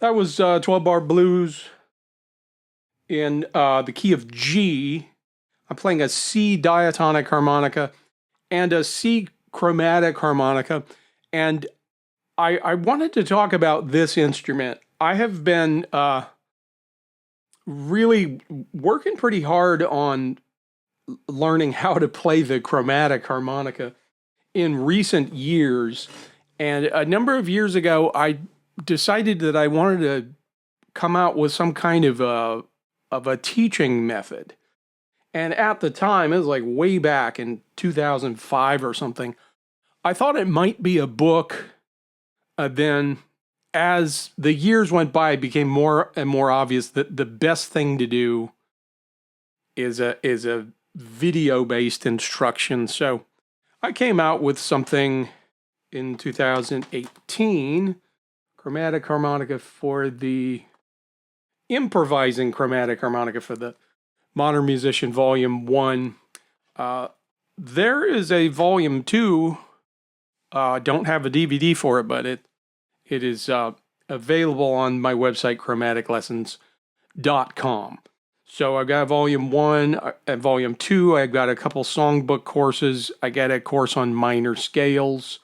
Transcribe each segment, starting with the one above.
That was 12-bar blues in the key of G. I'm playing a C diatonic harmonica and a C chromatic harmonica. And I wanted to talk about this instrument. I have been really working pretty hard on learning how to play the chromatic harmonica in recent years. And a number of years ago, I decided that I wanted to come out with some kind of a teaching method. And at the time, it was like way back in 2005 or something, I thought it might be a book. Then as the years went by, it became more and more obvious that the best thing to do is a video-based instruction. So I came out with something in 2018, chromatic harmonica for the improvising chromatic harmonica for the Modern Musician Volume 1. There is a Volume 2. Don't have a DVD for it, but it is available on my website, chromaticlessons.com. So I've got Volume 1 and Volume 2. I've got a couple songbook courses. I got a course on minor scales.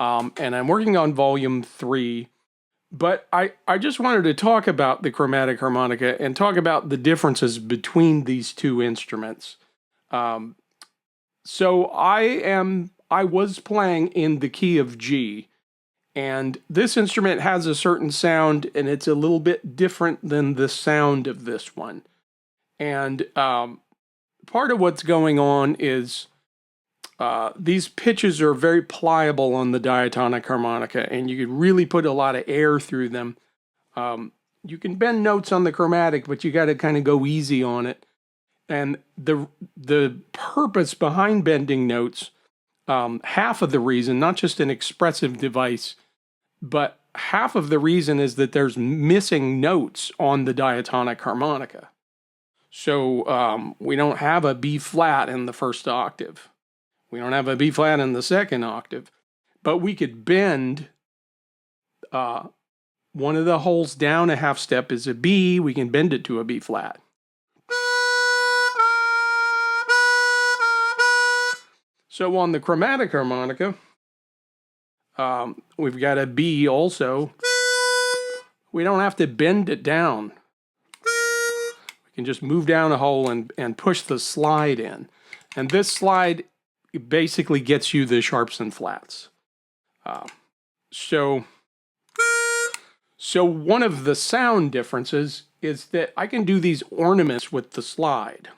And I'm working on Volume 3. But I just wanted to talk about the chromatic harmonica and talk about the differences between these two instruments. So I was playing in the key of G, and this instrument has a certain sound, and it's a little bit different than the sound of this one. And part of what's going on is these pitches are very pliable on the diatonic harmonica, and you could really put a lot of air through them. You can bend notes on the chromatic, but you got to kind of go easy on it. And the purpose behind bending notes, half of the reason, not just an expressive device, but half of the reason is that there's missing notes on the diatonic harmonica. So we don't have a B flat in the first octave. We don't have a B flat in the second octave, but we could bend one of the holes down a half step is a B. We can bend it to a B flat. So on the chromatic harmonica, we've got a B also. We don't have to bend it down. We can just move down a hole and push the slide in. And this slide basically gets you the sharps and flats. So one of the sound differences is that I can do these ornaments with the slide.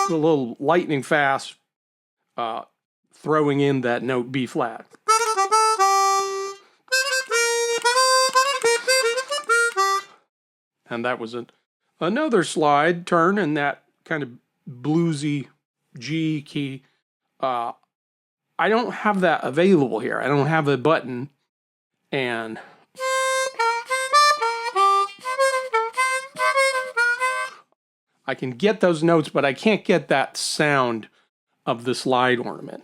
A little lightning fast, throwing in that note B flat. And that was another slide turn in that kind of bluesy G key. I don't have that available here. I don't have a button, and I can get those notes, but I can't get that sound of the slide ornament.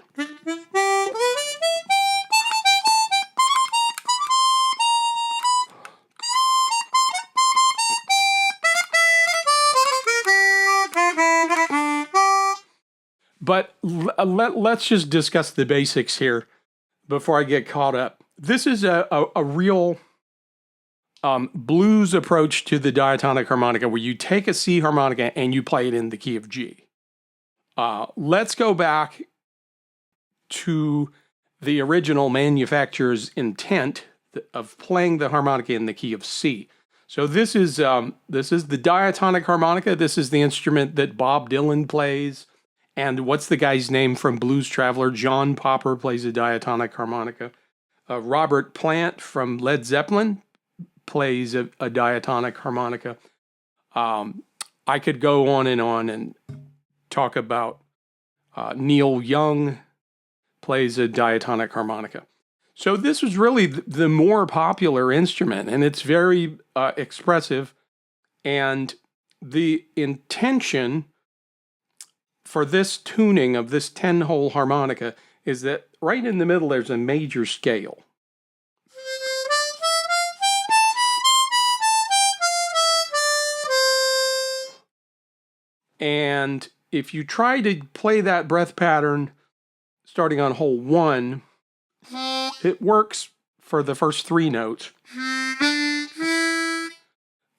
But let's just discuss the basics here before I get caught up. This is a real blues approach to the diatonic harmonica where you take a C harmonica and you play it in the key of G. Let's go back to the original manufacturer's intent of playing the harmonica in the key of C. So this is the diatonic harmonica. This is the instrument that Bob Dylan plays. And what's the guy's name from Blues Traveler? John Popper plays a diatonic harmonica. Robert Plant from Led Zeppelin plays a diatonic harmonica. I could go on and talk about Neil Young plays a diatonic harmonica. So this was really the more popular instrument, and it's very expressive. And the intention for this tuning of this 10-hole harmonica is that right in the middle there's a major scale. And if you try to play that breath pattern starting on hole 1, it works for the first 3 notes.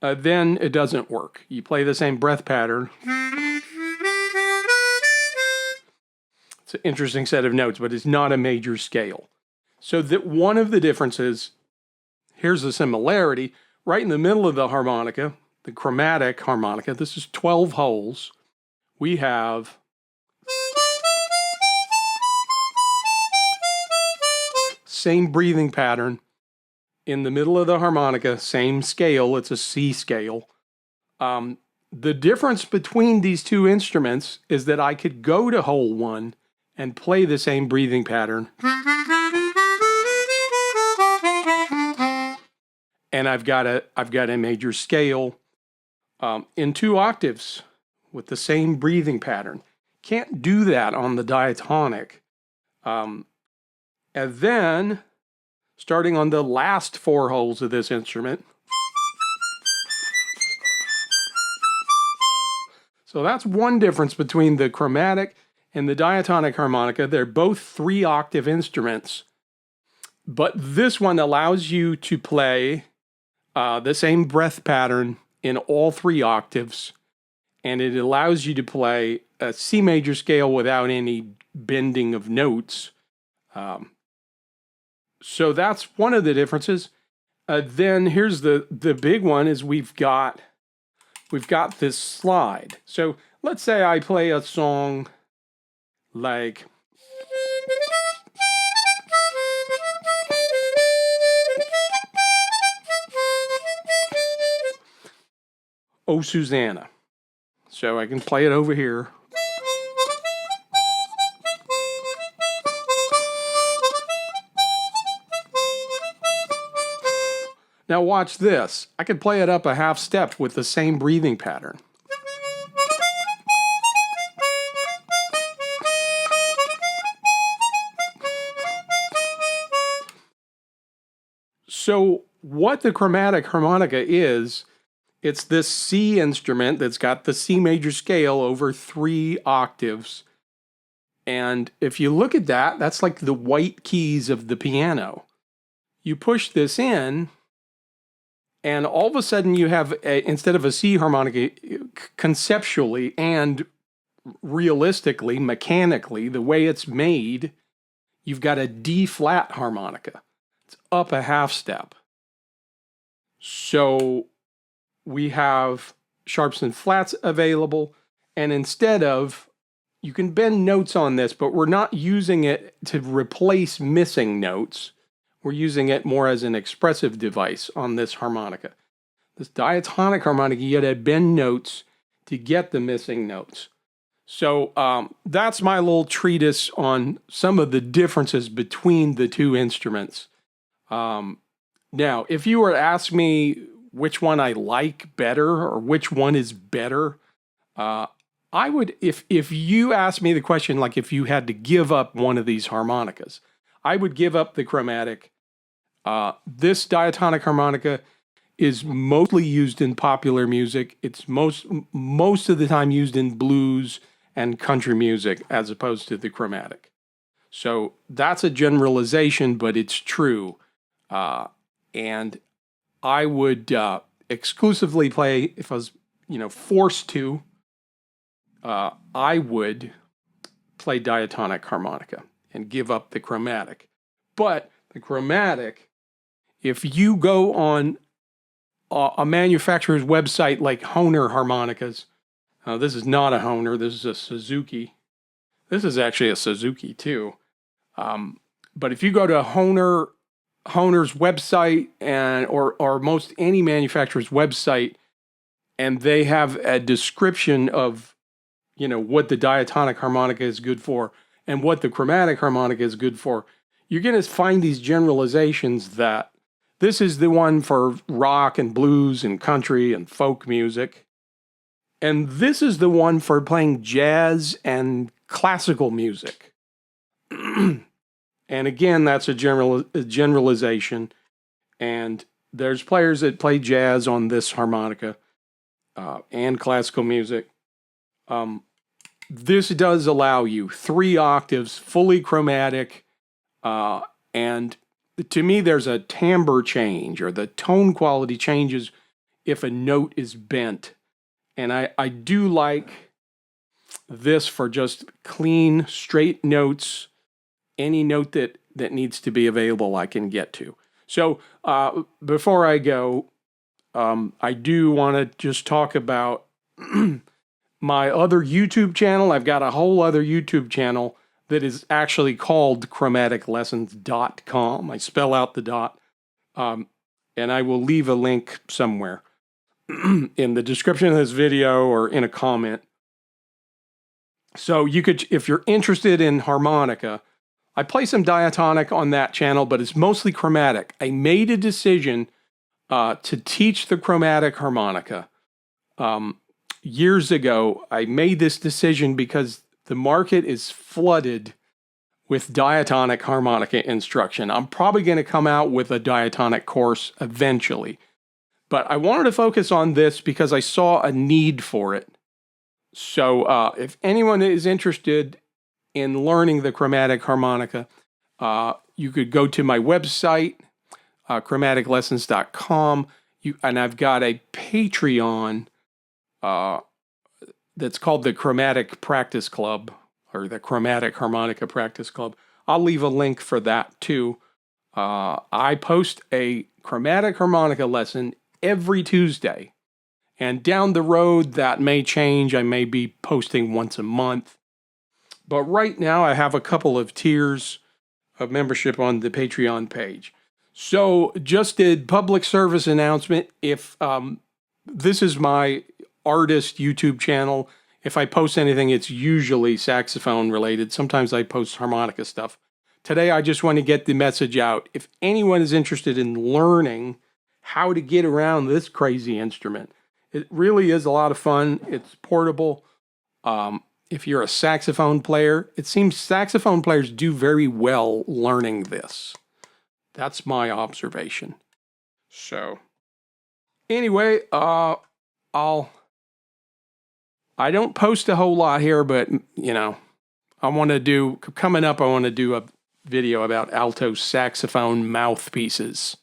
Then it doesn't work. You play the same breath pattern. It's an interesting set of notes, but it's not a major scale. So that one of the differences, here's a similarity, right in the middle of the harmonica, the chromatic harmonica, this is 12 holes, we have same breathing pattern in the middle of the harmonica, same scale, it's a C scale. The difference between these two instruments is that I could go to hole 1 and play the same breathing pattern. And I've got a major scale in 2 octaves with the same breathing pattern. Can't do that on the diatonic. And then, starting on the last 4 holes of this instrument, so that's one difference between the chromatic and the diatonic harmonica. They're both 3-octave instruments, but this one allows you to play the same breath pattern in all 3 octaves, and it allows you to play a C major scale without any bending of notes. So that's one of the differences. Then here's the big one is we've got this slide. So let's say I play a song like Oh Susanna. So I can play it over here. Now watch this. I could play it up a half step with the same breathing pattern. So what the chromatic harmonica is, it's this C instrument that's got the C major scale over 3 octaves. And if you look at that, that's like the white keys of the piano. You push this in, and all of a sudden you have, instead of a C harmonica, conceptually and realistically, mechanically, the way it's made, you've got a D flat harmonica. It's up a half step. So we have sharps and flats available, and instead of, you can bend notes on this, but we're not using it to replace missing notes. We're using it more as an expressive device on this harmonica. This diatonic harmonica, you gotta bend notes to get the missing notes. So that's my little treatise on some of the differences between the 2 instruments. Now, if you were to ask me which one I like better or which one is better, I would, if you asked me the question, like if you had to give up one of these harmonicas, I would give up the chromatic. This diatonic harmonica is mostly used in popular music. It's most of the time used in blues and country music as opposed to the chromatic. So that's a generalization, but it's true. And I would exclusively play, if I was, forced to, I would play diatonic harmonica and give up the chromatic. But the chromatic, if you go on a manufacturer's website like Hohner harmonicas, this is not a Hohner, this is a Suzuki. This is actually a Suzuki too. But if you go to Hohner's website or most any manufacturer's website, and they have a description of, what the diatonic harmonica is good for and what the chromatic harmonica is good for, you're going to find these generalizations that this is the one for rock and blues and country and folk music. And this is the one for playing jazz and classical music. And again, that's a generalization. And there's players that play jazz on this harmonica and classical music. This does allow you 3 octaves, fully chromatic, and to me, there's a timbre change, or the tone quality changes if a note is bent. And I do like this for just clean, straight notes. Any note that needs to be available, I can get to. So before I go, I do want to just talk about my other YouTube channel. I've got a whole other YouTube channel that is actually called chromaticlessons.com. I spell out the dot, and I will leave a link somewhere in the description of this video or in a comment. So you could, if you're interested in harmonica, I play some diatonic on that channel, but it's mostly chromatic. I made a decision to teach the chromatic harmonica. Years ago, I made this decision because the market is flooded with diatonic harmonica instruction. I'm probably going to come out with a diatonic course eventually, but I wanted to focus on this because I saw a need for it. So if anyone is interested in learning the chromatic harmonica, you could go to my website, chromaticlessons.com, and I've got a Patreon that's called the Chromatic Practice Club, or the Chromatic Harmonica Practice Club. I'll leave a link for that too. I post a chromatic harmonica lesson every Tuesday. And down the road, that may change. I may be posting once a month. But right now, I have a couple of tiers of membership on the Patreon page. So just a public service announcement. If this is my artist YouTube channel, if I post anything, it's usually saxophone related. Sometimes I post harmonica stuff. Today, I just want to get the message out. If anyone is interested in learning how to get around this crazy instrument, it really is a lot of fun. It's portable. If you're a saxophone player, it seems saxophone players do very well learning this. That's my observation. So, anyway, I don't post a whole lot here, but, you know, coming up, I want to do a video about alto saxophone mouthpieces.